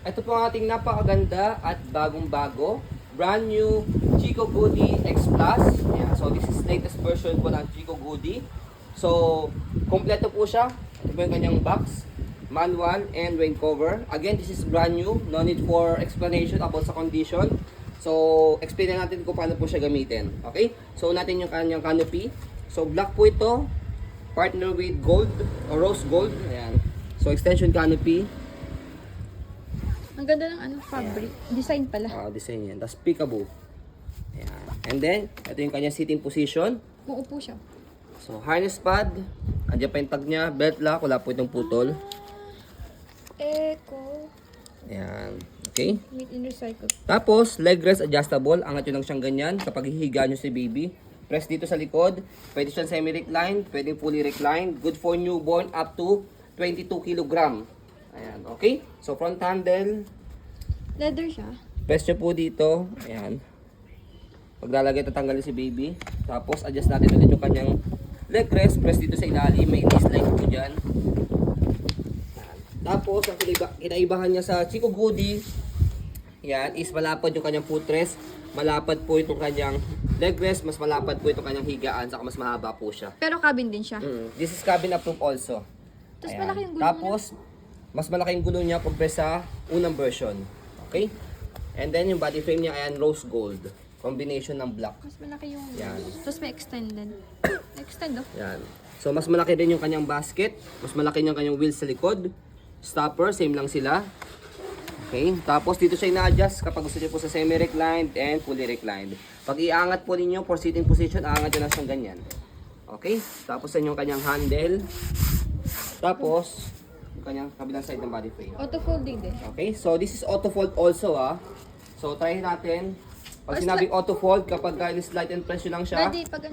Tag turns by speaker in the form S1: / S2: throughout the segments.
S1: ito po ang ating napakaganda at bagong-bago, brand new Chico Goody X Plus. Ayan. So this is latest version po ng Chico Goody. So, kompleto po siya. Ito po yung kanyang box, manual, and rain cover. Again, this is brand new. No need for explanation about sa condition. So, explain na natin kung paano po siya gamitin. Okay? So, natin yung kanyang canopy. So, black po ito. Partner with gold or rose gold. Ayan. So, extension canopy.
S2: Ang ganda ng fabric. Design pala.
S1: Design yan. Tapos peekaboo. Ayan. And then, ito yung kanyang sitting position.
S2: Muupo siya.
S1: So, harness pad. Andiyan pa yung tag niya. Belt lock. Wala po itong putol.
S2: Eco.
S1: Ayan. Okay.
S2: Made in recycle.
S1: Tapos, leg rest adjustable. Angat yun lang siyang ganyan kapag hihiga nyo si baby. Press dito sa likod. Pwede siyang semi-recline. Pwede fully recline. Good for newborn up to 22 kg. Ayan. Okay. So, front handle.
S2: Leather siya.
S1: Press nyo po dito. Ayan. Paglalagay, tatanggalin si baby. Tapos, adjust natin ulit yung kanyang leg rest. Press dito sa ilalim. May dislike po dyan. Ayan. Tapos, ang kinaibahan niya sa Chico Goody, yan, is malapad yung kanyang footrest. Malapad po itong kanyang leg rest. Mas malapad po itong kanyang higaan. Saka mas mahaba po siya.
S2: Pero cabin din siya.
S1: This is cabin approved also.
S2: Tapos
S1: Ayan.
S2: malaki yung gulo
S1: Tapos, mas malaki yung gulo niya compare sa unang version. Okay? And then, yung body frame niya, ayan, rose gold. Combination ng black.
S2: Mas malaki yung...
S1: Yan.
S2: Tapos may extended. Extend, oh.
S1: Yan. So, mas malaki din yung kanyang basket. Mas malaki yung kanyang wheels sa likod. Stopper, same lang sila. Okay? Tapos, dito siya ina-adjust kapag gusto niyo po sa semi-reclined and fully reclined. Pag iangat po ninyo for sitting position, aangat nyo lang siyang ganyan. Okay? Tapos, yan yung kanyang handle. Tapos, yung kanyang kabilang side ng body frame.
S2: Auto-folding din.
S1: Okay? So, this is auto-fold also, So, try natin. Pag sinabing auto-fold, kapag slide and press nyo lang siya.
S2: Pwede pag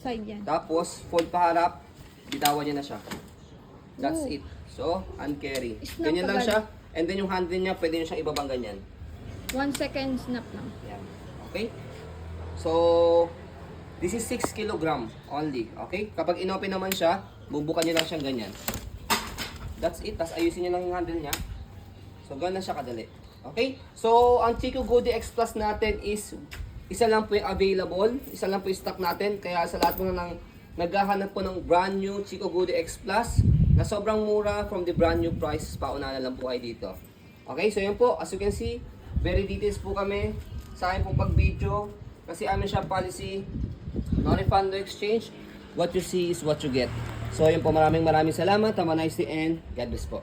S2: side yan.
S1: Tapos, fold paharap, bitawan niya na siya. That's
S2: Ooh.
S1: it. So, uncarry.
S2: Snap
S1: Ganyan lang
S2: agad.
S1: siya. And then yung handle niya, pwede nyo siyang ibabang ganyan.
S2: 1 second snap lang.
S1: Yan. Okay? So, this is 6 kg only. Okay? Kapag inopen naman siya, bubukan nyo lang siyang ganyan. That's it. Tapos ayusin nyo lang yung handle niya. So, ganun na siya kadali. Okay? So, ang Chico Goody X Plus natin is isa lang po yung available. Isa lang po yung stock natin. Kaya sa lahat po na naghahanap po ng brand new Chico Goody X Plus na sobrang mura from the brand new price, pauna na lang po kayo dito. Okay? So, yun po. As you can see, very details po kami sa akin pong pag-video. Kasi amin siya policy, no refund, no exchange. What you see is what you get. So, yun po. Maraming salamat. Have a nice day and God bless po.